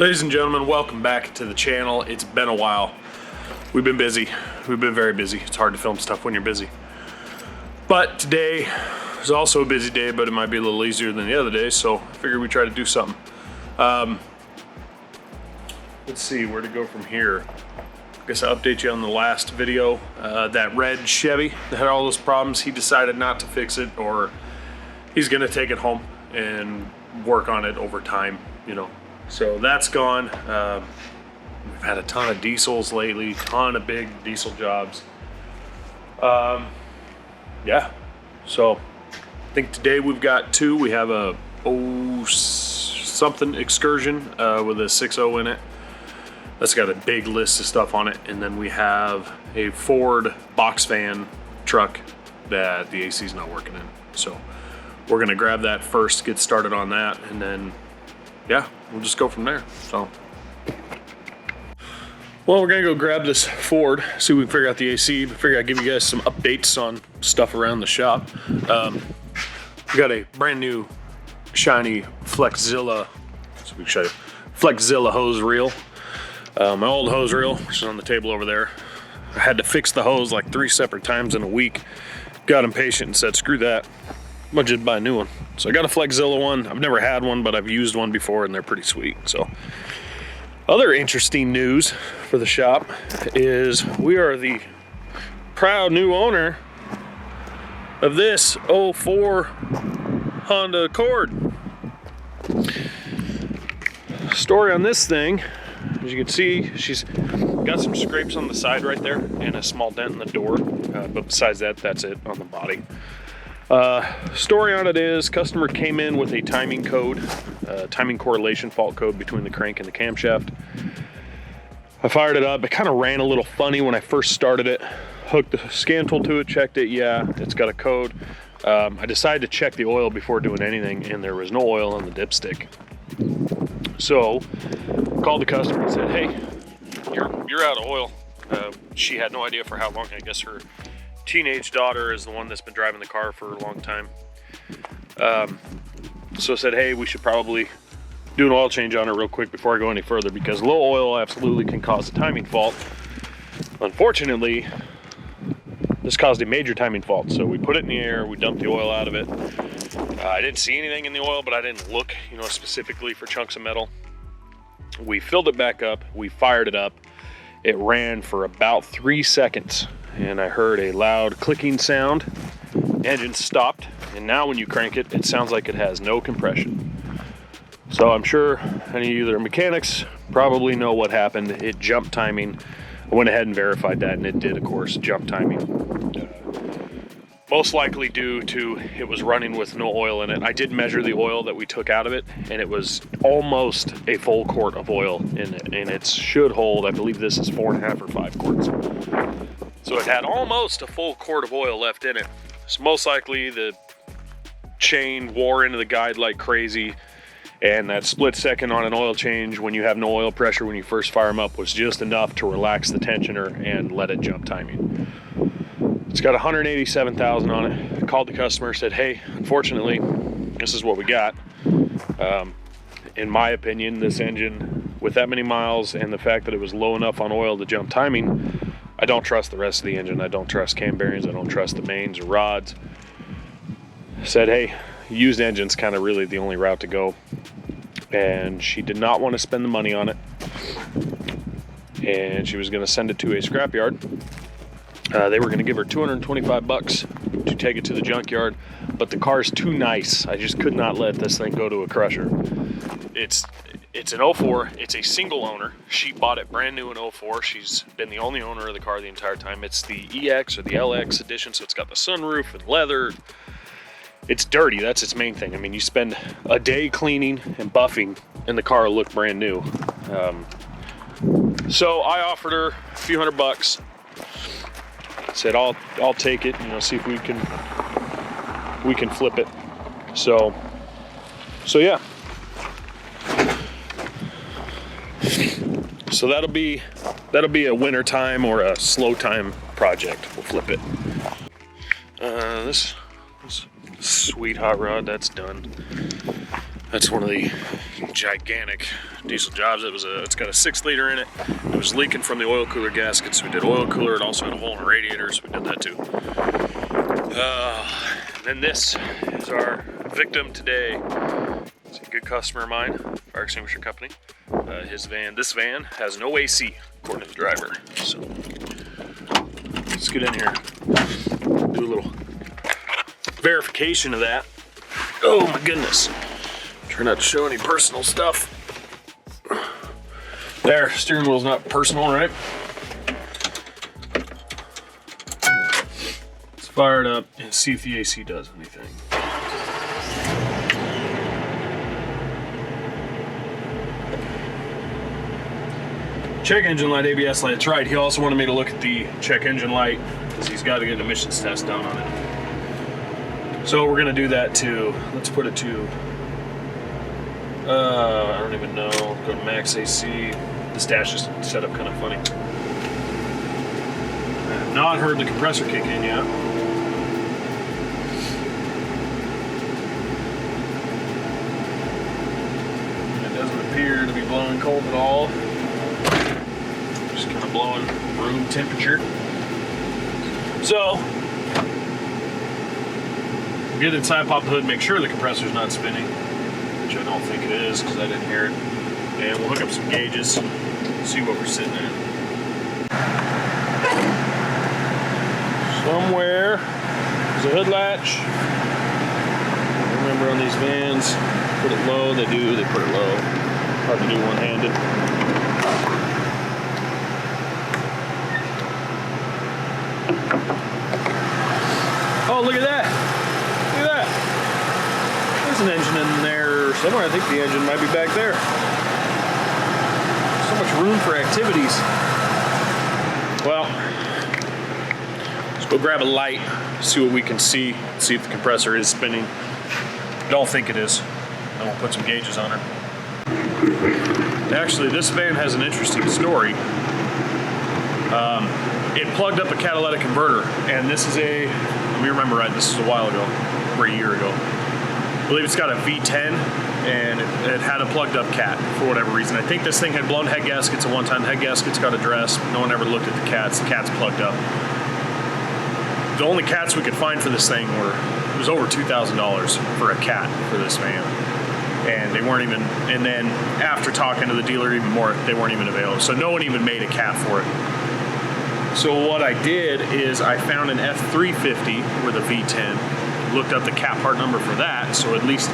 Ladies and gentlemen, welcome back to the channel. It's been a while. We've been busy. We've been very busy. It's hard to film stuff when you're busy. But today is also a busy day, but it might be a little easier than the other day, so I figured we'd try to do something. Let's see where to go from here. I guess I'll update you on the last video. That red Chevy that had all those problems, he decided not to fix it, or he's gonna take it home and work on it over time, you know. So that's gone. We've had a ton of diesels lately, ton of big diesel jobs. Yeah, so I think today we've got two. We have a something excursion with a 6.0 in it. That's got a big list of stuff on it. And then we have a Ford box fan truck that the AC is not working in. So we're gonna grab that first, get started on that, and then yeah, we'll just go from there. So, well, we're gonna go grab this Ford, see if we can figure out the AC. Figure I'd give you guys some updates on stuff around the shop. We got a brand new shiny Flexzilla, so we can show you, Flexzilla hose reel. My old hose reel, which is on the table over there. I had to fix the hose like 3 separate times in a week. Got impatient and said, screw that. I'm gonna just buy a new one. So I got a Flexzilla one. I've never had one, but I've used one before and they're pretty sweet. So other interesting news for the shop is we are the proud new owner of this 04 Honda Accord. Story on this thing, as you can see, she's got some scrapes on the side right there and a small dent in the door. But besides that, that's it on the body. Story on it is customer came in with a timing code, timing correlation fault code between the crank and the camshaft. I fired it up. It kind of ran a little funny when I first started it. Hooked the scan tool to it, checked it. Yeah, it's got a code. I decided to check the oil before doing anything, and there was no oil on the dipstick. So called the customer and said, "Hey, you're out of oil." She had no idea for how long. I guess her teenage daughter is the one that's been driving the car for a long time. So I said, hey, we should probably do an oil change on it real quick before I go any further, because low oil absolutely can cause a timing fault. Unfortunately, this caused a major timing fault. So we put it in the air, we dumped the oil out of it. I didn't see anything in the oil, but I didn't look, specifically for chunks of metal. We filled it back up, we fired it up. It ran for about 3 seconds. And I heard a loud clicking sound. Engine stopped, and now when you crank it, it sounds like it has no compression. So I'm sure any of you that are mechanics probably know what happened. It jumped timing. I went ahead and verified that, and it did, of course, jump timing. Most likely due to it was running with no oil in it. I did measure the oil that we took out of it, and it was almost a full quart of oil in it, and it should hold, I believe this is 4.5 or 5 quarts. So it had almost a full quart of oil left in it. So most likely the chain wore into the guide like crazy, and that split second on an oil change when you have no oil pressure when you first fire them up was just enough to relax the tensioner and let it jump timing. It's got 187,000 on it. I called the customer, said, hey, unfortunately, this is what we got. In my opinion, this engine, with that many miles and the fact that it was low enough on oil to jump timing, I don't trust the rest of the engine. I don't trust cam bearings. I don't trust the mains or rods. Said, hey, used engine's kind of really the only route to go. And she did not want to spend the money on it. And she was going to send it to a scrapyard. They were going to give her $225 to take it to the junkyard, but the car's too nice. I just could not let this thing go to a crusher. It's an 04, it's a single owner. She bought it brand new in 04. She's been the only owner of the car the entire time. It's the EX or the LX edition, so it's got the sunroof and leather. It's dirty, that's its main thing. I mean, you spend a day cleaning and buffing and the car will look brand new. So I offered her a few $100. Said I'll take it, see if we can flip it. So yeah. So that'll be a winter time or a slow time project. We'll flip it. This sweet hot rod, that's done. That's one of the gigantic diesel jobs. It's got a 6-liter in it. It was leaking from the oil cooler gasket, so we did oil cooler. It also had a hole in the radiator, so we did that too. And then this is our victim today. It's a good customer of mine, fire extinguisher company. This van has no AC, according to the driver. So let's get in here, do a little verification of that. Oh my goodness. Try not to show any personal stuff. There, steering wheel's not personal, right? Let's fire it up and see if the AC does anything. Check engine light, ABS light, that's right. He also wanted me to look at the check engine light because he's got to get an emissions test done on it. So we're gonna do that too. Let's put it to, I don't even know, go to max AC. This dash is set up kind of funny. I have not heard the compressor kick in yet. It doesn't appear to be blowing cold at all. Just kind of blowing room temperature. So, get inside, pop the hood, make sure the compressor's not spinning, which I don't think it is because I didn't hear it. And we'll hook up some gauges, see what we're sitting at. Somewhere there's a hood latch. Remember on these vans, put it low, they put it low. Hard to do one-handed. Oh, look at that. Look at that. There's an engine in there somewhere. I think the engine might be back there. So much room for activities. Well, let's go grab a light, see what we can see if the compressor is spinning. Don't think it is. Then we'll put some gauges on her. Actually, this van has an interesting story. It plugged up a catalytic converter, and this is let me remember right, this is a while ago, over a year ago. I believe it's got a V10, and it had a plugged up cat for whatever reason. I think this thing had blown head gaskets at one time. Head gaskets got addressed. No one ever looked at the cats. The cat's plugged up. The only cats we could find for this thing it was over $2,000 for a cat for this van. And they weren't even, and then after talking to the dealer even more, they weren't even available. So no one even made a cat for it. So what I did is I found an F350 with a V10, looked up the cat part number for that, so at least,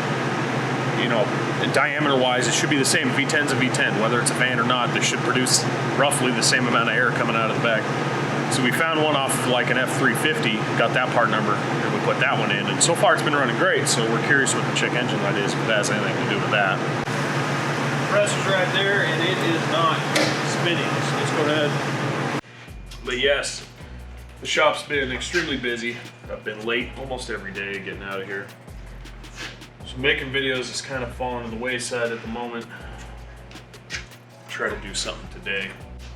you know, diameter-wise, it should be the same. V10's a V10, whether it's a van or not, they should produce roughly the same amount of air coming out of the back. So we found one off of like an F350, got that part number, and we put that one in, and so far it's been running great, so we're curious what the check engine light is, if it has anything to do with that. The compressor's right there, and it is not spinning, so let's go ahead. But yes, the shop's been extremely busy. I've been late almost every day getting out of here. So making videos is kind of falling to the wayside at the moment. Try to do something today.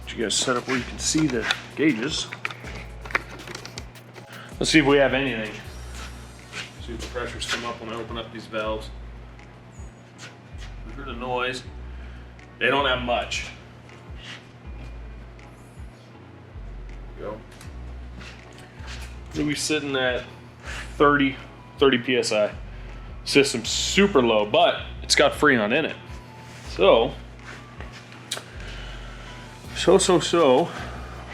Get you guys set up where you can see the gauges. Let's see if we have anything. See if the pressures come up when I open up these valves. I heard a noise. They don't have much. Go. We'll be sitting at 30 psi. System's super low, but it's got Freon in it. So what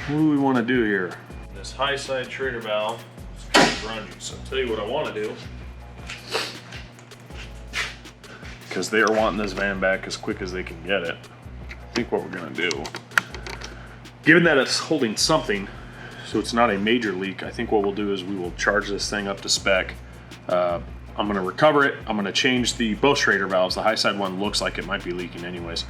do we want to do here? This high side trailer valve is kind of grungy, so I'll tell you what I want to do. Because they are wanting this van back as quick as they can get it. I think what we're gonna do, given that it's holding something, so it's not a major leak, I think what we'll do is we will charge this thing up to spec. I'm gonna recover it. I'm gonna change both Schrader valves. The high side one looks like it might be leaking anyways.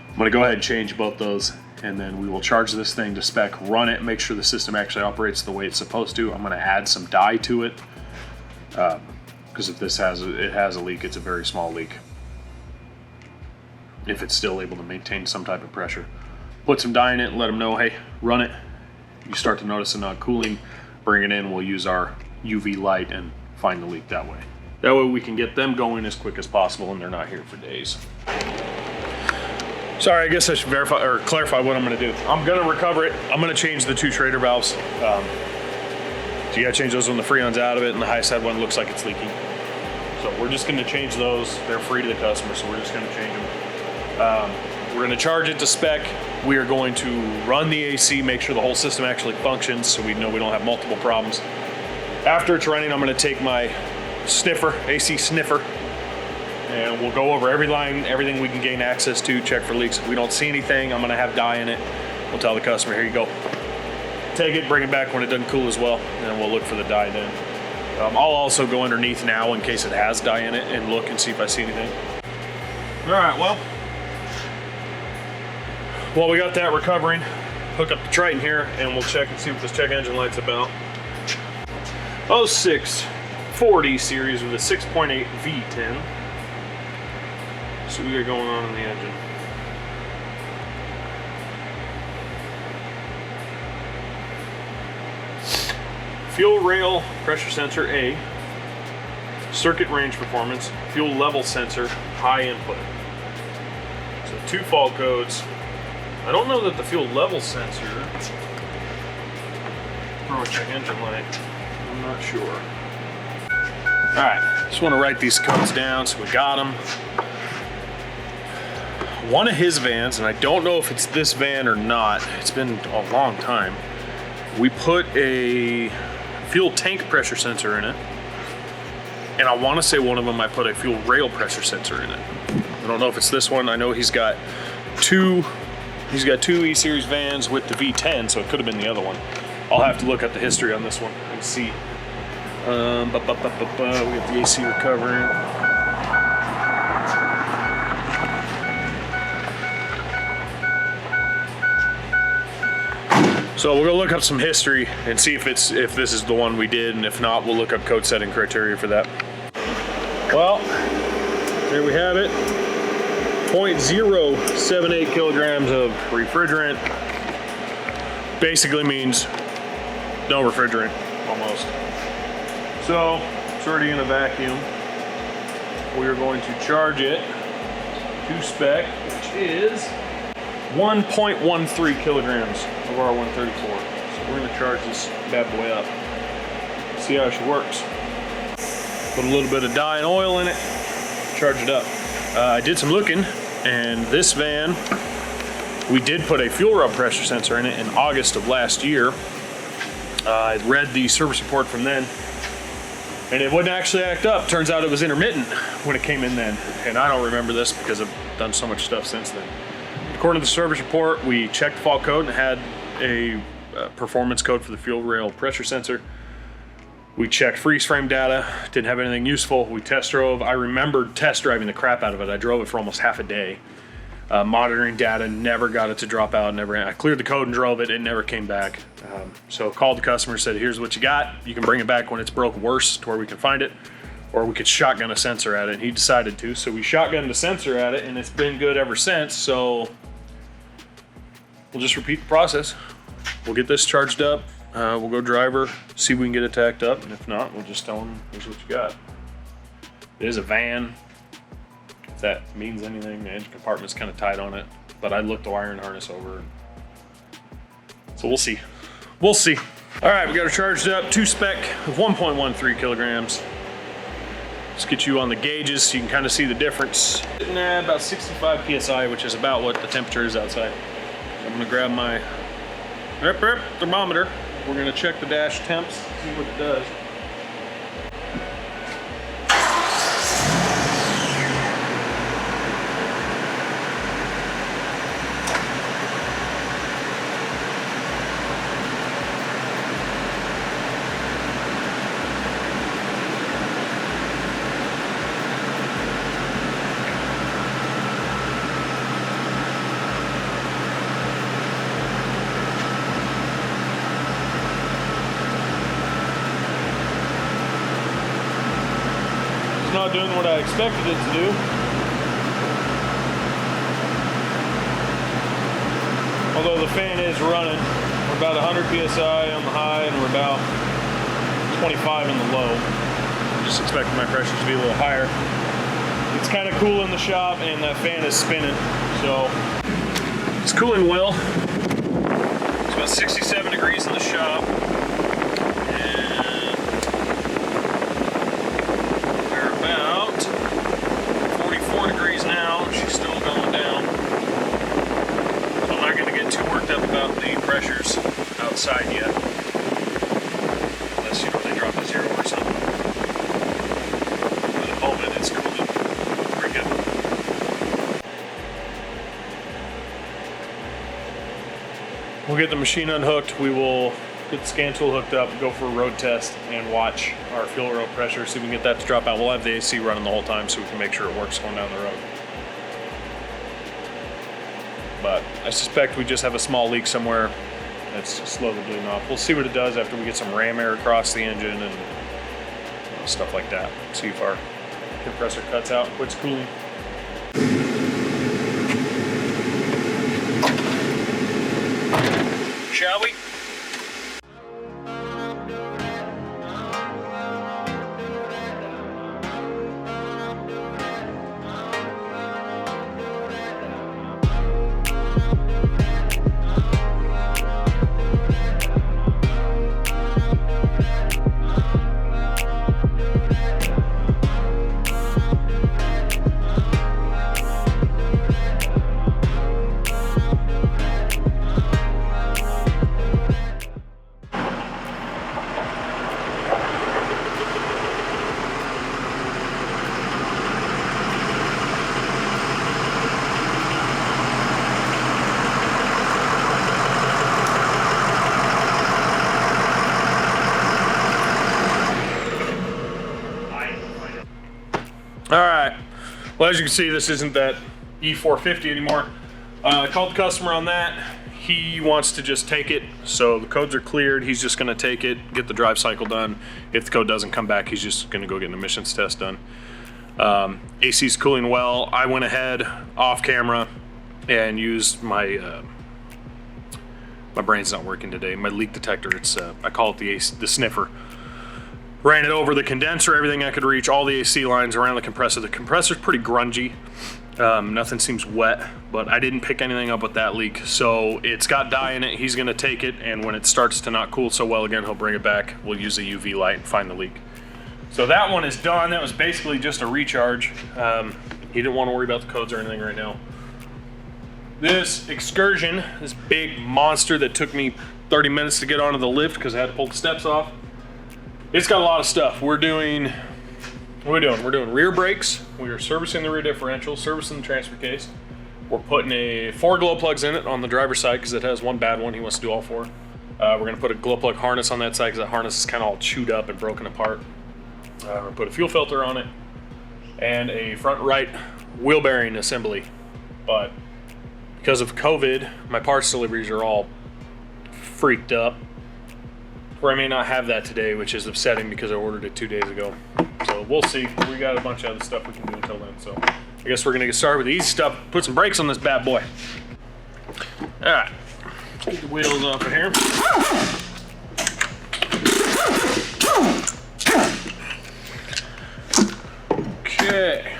I'm gonna go ahead and change both those, and then we will charge this thing to spec, run it, make sure the system actually operates the way it's supposed to. I'm gonna add some dye to it, because if it has a leak, it's a very small leak. If it's still able to maintain some type of pressure. Put some dye in it and let them know, hey, run it. You start to notice it not cooling, bring it in, we'll use our UV light and find the leak that way. That way we can get them going as quick as possible and they're not here for days. Sorry, I guess I should verify or clarify what I'm gonna do. I'm gonna recover it. I'm gonna change the 2 Schrader valves. So you gotta change those when the Freon's out of it and the high side one looks like it's leaking. So we're just gonna change those. They're free to the customer, so we're just gonna change them. We're gonna charge it to spec. We are going to run the AC, make sure the whole system actually functions so we know we don't have multiple problems. After it's running, I'm gonna take my sniffer, AC sniffer, and we'll go over every line, everything we can gain access to, check for leaks. If we don't see anything, I'm gonna have dye in it. We'll tell the customer, here you go. Take it, bring it back when it doesn't cool as well, and then we'll look for the dye then. I'll also go underneath now in case it has dye in it and look and see if I see anything. All right, well, while we got that recovering, hook up the Triton here and we'll check and see what this check engine light's about. 0640 series with a 6.8 V10. See what we got going on in the engine. Fuel rail pressure sensor A, circuit range performance, fuel level sensor, high input. So 2 fault codes. I don't know that the fuel level sensor throw a check engine light. I'm not sure. All right, just want to write these codes down so we got them. One of his vans, and I don't know if it's this van or not, it's been a long time, we put a fuel tank pressure sensor in it, and I want to say one of them I put a fuel rail pressure sensor in it. I don't know if it's this one. I know he's got two E-Series vans with the V10, so it could have been the other one. I'll have to look at the history on this one and see. We got the AC recovering. So we'll go look up some history and see if this is the one we did, and if not, we'll look up code setting criteria for that. Well, there we have it. 0.078 kilograms of refrigerant. Basically means no refrigerant, almost. So it's already in a vacuum. We are going to charge it to spec, which is 1.13 kilograms of R134. So we're gonna charge this bad boy up. See how she works. Put a little bit of dye and oil in it, charge it up. I did some looking, and this van, we did put a fuel rub pressure sensor in it in August of last year. I read the service report from then, and it wouldn't actually act up. Turns out it was intermittent when it came in then, and I don't remember this because I've done so much stuff since then. According to the service report, we checked the fault code and had a performance code for the fuel rail pressure sensor. We checked freeze frame data, didn't have anything useful. We test drove. I remembered test driving the crap out of it. I drove it for almost half a day. Monitoring data, never got it to drop out. I cleared the code and drove it. It never came back. So called the customer, said, here's what you got. You can bring it back when it's broke worse to where we can find it, or we could shotgun a sensor at it. And he decided to. So we shotgunned the sensor at it, and it's been good ever since. So we'll just repeat the process. We'll get this charged up. We'll go drive her, see if we can get it tacked up, and if not, we'll just tell them, here's what you got. It is a van, if that means anything. The engine compartment's kind of tight on it, but I looked the wiring harness over. So we'll see. We'll see. All right, we got her charged up to spec with 1.13 kilograms. Let's get you on the gauges so you can kind of see the difference. Sitting at about 65 PSI, which is about what the temperature is outside. I'm gonna grab my thermometer. We're gonna check the dash temps, see what it does. Not doing what I expected it to do. Although the fan is running. We're about 100 PSI on the high and we're about 25 in the low. just expecting my pressures to be a little higher. It's kind of cool in the shop and that fan is spinning, so it's cooling well. It's about 67 degrees in the shop. And we're about 44 degrees now. She's still going down. So I'm not going to get too worked up about the pressures outside yet. Unless, you know, they drop to 0 or something. For the moment, it's cooling pretty good. We'll get the machine unhooked. We will get the scan tool hooked up, go for a road test, and watch our fuel oil pressure, see if we can get that to drop out. We'll have the AC running the whole time so we can make sure it works going down the road. But I suspect we just have a small leak somewhere that's slowly bleeding off. We'll see what it does after we get some ram air across the engine and stuff like that. See if our compressor cuts out, quits cooling. Shall we? All right, well, as you can see, this isn't that E450 anymore. I called the customer on that. He wants to just take it, so the codes are cleared. He's just gonna take it, get the drive cycle done. If the code doesn't come back, he's just gonna go get an emissions test done. AC's cooling well. I went ahead off camera and used my, my brain's not working today, my leak detector. It's, I call it the sniffer. Ran it over the condenser, everything I could reach, all the AC lines around the compressor. The compressor's pretty grungy. Nothing seems wet, but I didn't pick anything up with that leak. So it's got dye in it. He's gonna take it, and when it starts to not cool so well again, he'll bring it back. We'll use a UV light and find the leak. So that one is done. That was basically just a recharge. He didn't want to worry about the codes or anything right now. This Excursion, this big monster that took me 30 minutes to get onto the lift because I had to pull the steps off. It's got a lot of stuff. We're doing, what are we doing? We're doing rear brakes. We are servicing the rear differential, servicing the transfer case. We're putting 4 glow plugs in it on the driver's side because it has one bad one. He wants to do all 4. We're gonna put a glow plug harness on that side because that harness is kind of all chewed up and broken apart. We're gonna put a fuel filter on it and a front right wheel bearing assembly. But because of COVID, my parts deliveries are all freaked up. Or I may not have that today, which is upsetting because I ordered it 2 days ago. So we'll see. We got a bunch of other stuff we can do until then. So I guess we're gonna get started with the easy stuff. Put some brakes on this bad boy. All right, let's get the wheels off of here. Okay.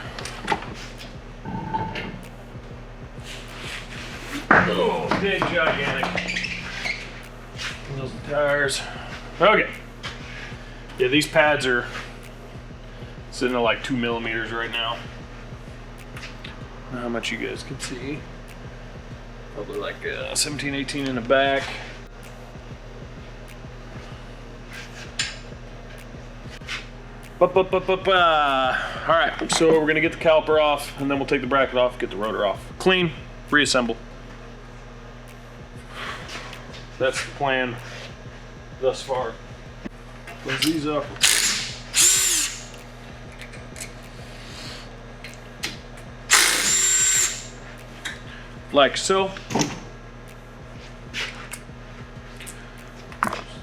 Oh, big gigantic. Those are the tires. Okay. Yeah, these pads are sitting at like 2 millimeters right now. How much you guys can see? Probably like 17, 18 in the back. All right, so we're gonna get the caliper off, and then we'll take the bracket off, get the rotor off. Clean, reassemble. That's the plan thus far. Close these up. Like so.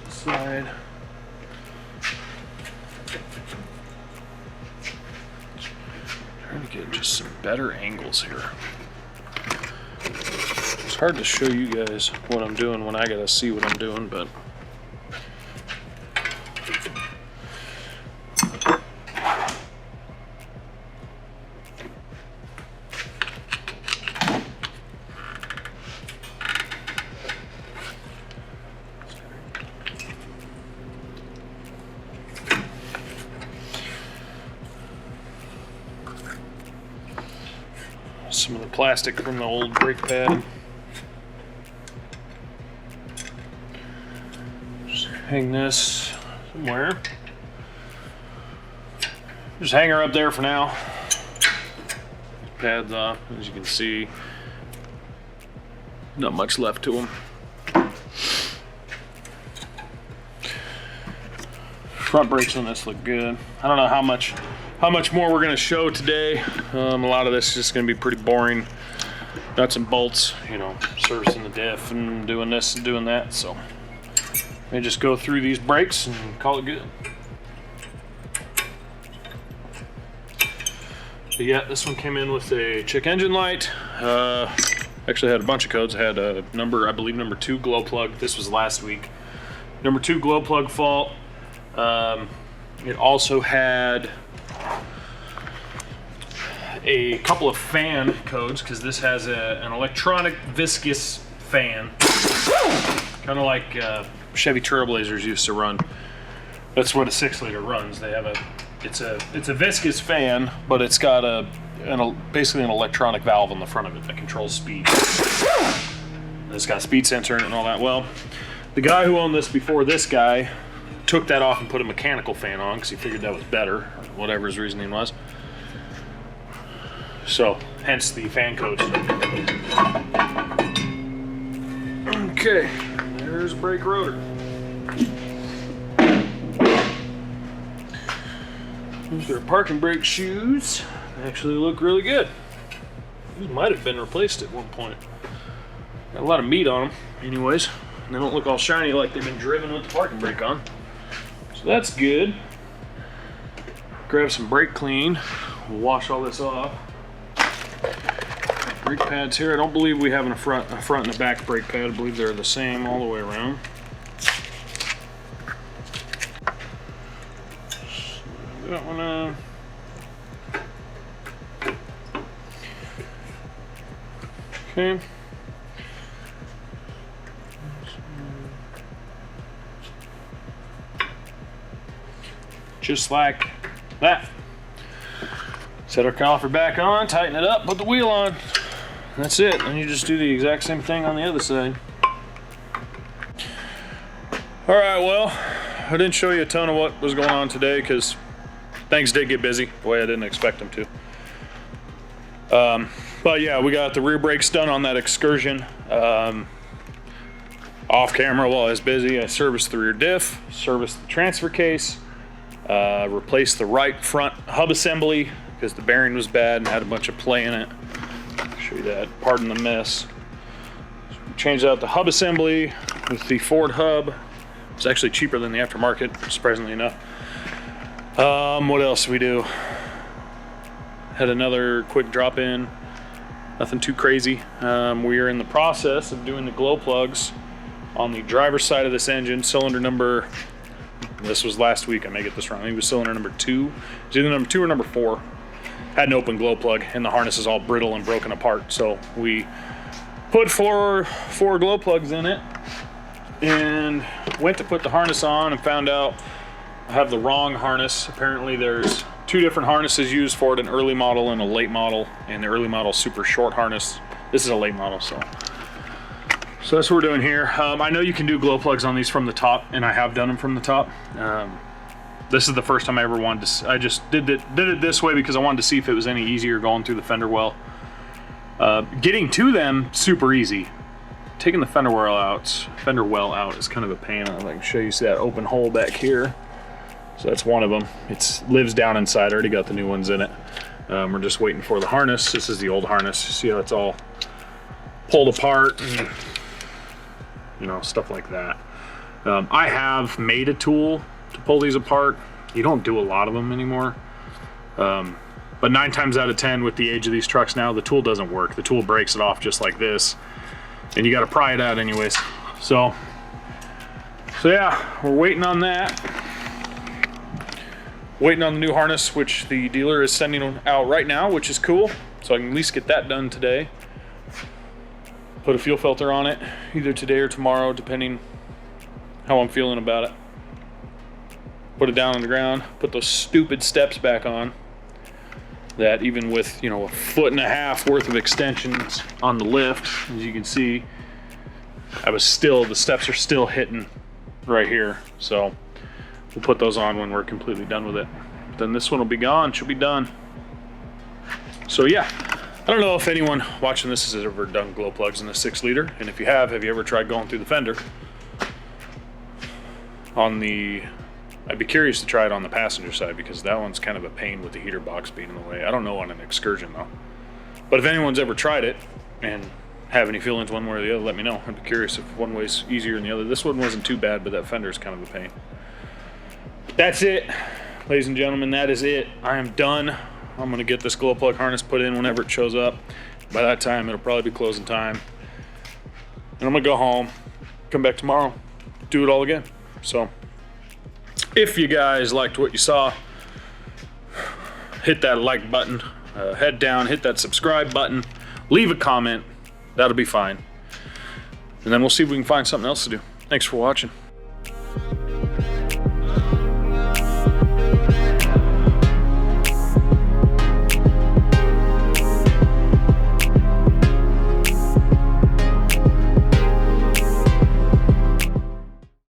Slide. Trying to get just some better angles here. It's hard to show you guys what I'm doing when I gotta see what I'm doing, but some of the plastic from the old brake pad. Just hang this somewhere. Just hang her up there for now. Pads off, as you can see. Not much left to them. Front brakes on this look good. I don't know how much more we're gonna show today. A lot of this is just gonna be pretty boring. Nuts and bolts, you know, servicing the diff and doing this and doing that. So I just go through these brakes and call it good. But yeah, this one came in with a check engine light. Actually had a bunch of codes. I had a number, I believe number 2 glow plug. This was last week. Number 2 glow plug fault. It also had a couple of fan codes because this has an electronic viscous fan, kind of like Chevy Trailblazers used to run. That's what a 6-liter runs. They have it's a viscous fan, but it's got basically an electronic valve on the front of it that controls speed. And it's got a speed sensor in it and all that. Well, the guy who owned this before this guy took that off and put a mechanical fan on because he figured that was better, or whatever his reasoning was. So, hence the fan codes. Okay, there's a brake rotor. These are parking brake shoes. They actually look really good. These might have been replaced at one point. Got a lot of meat on them, anyways. And they don't look all shiny like they've been driven with the parking brake on. So that's good. Grab some brake clean. We'll wash all this off. Brake pads here. I don't believe we have a front and a back brake pad. I believe they're the same all the way around. That one on. Okay. Just like that. Set our caliper back on, tighten it up, put the wheel on. That's it. And you just do the exact same thing on the other side. All right, well, I didn't show you a ton of what was going on today because things did get busy the way I didn't expect them to. But yeah, we got the rear brakes done on that Excursion. Off camera while I was busy, I serviced the rear diff, serviced the transfer case, replaced the right front hub assembly because the bearing was bad and had a bunch of play in it. I'll show you that, pardon the mess. So we changed out the hub assembly with the Ford hub. It's actually cheaper than the aftermarket, surprisingly enough. What else did we do? Had another quick drop in, nothing too crazy. We are in the process of doing the glow plugs on the driver's side of this engine, cylinder number, this was last week, I may get this wrong, I think it was cylinder number 2. It's either number 2 or number 4. Had an open glow plug and the harness is all brittle and broken apart. So we put four glow plugs in it and went to put the harness on and found out I have the wrong harness. Apparently there's 2 different harnesses used for it, an early model and a late model, and the early model super short harness. This is a late model, so that's what we're doing here. I know you can do glow plugs on these from the top, and I have done them from the top. This is the first time I ever wanted to. I just did it this way because I wanted to see if it was any easier going through the fender well. Getting to them super easy. Taking the fender well out is kind of a pain. I can show you. See that open hole back here. So that's one of them. It lives down inside. I already got the new ones in it. We're just waiting for the harness. This is the old harness. See how it's all pulled apart and, you know, stuff like that. I have made a tool to pull these apart. You don't do a lot of them anymore. But 9 times out of 10 with the age of these trucks now, the tool doesn't work. The tool breaks it off just like this. And you got to pry it out anyways. So yeah, we're waiting on that. Waiting on the new harness, which the dealer is sending out right now, which is cool. So I can at least get that done today. Put a fuel filter on it, either today or tomorrow, depending how I'm feeling about it. Put it down on the ground, put those stupid steps back on. that even with, you know, 1.5 foot worth of extensions on the lift, as you can see, the steps are still hitting right here. So we'll put those on when we're completely done with it. Then this one will be gone, she'll be done. So yeah, I don't know if anyone watching this has ever done glow plugs in a 6-liter, and if you have you ever tried going through the fender? I'd be curious to try it on the passenger side, because that one's kind of a pain with the heater box being in the way. I don't know on an excursion though. But if anyone's ever tried it and have any feelings one way or the other, let me know. I'd be curious if one way's easier than the other. This one wasn't too bad, but that fender is kind of a pain. That's it, ladies and gentlemen, that is it. I am done. I'm gonna get this glow plug harness put in whenever it shows up. By that time, it'll probably be closing time. And I'm gonna go home, come back tomorrow, do it all again. So, if you guys liked what you saw, hit that like button, head down, hit that subscribe button, leave a comment, that'll be fine. And then we'll see if we can find something else to do. Thanks for watching.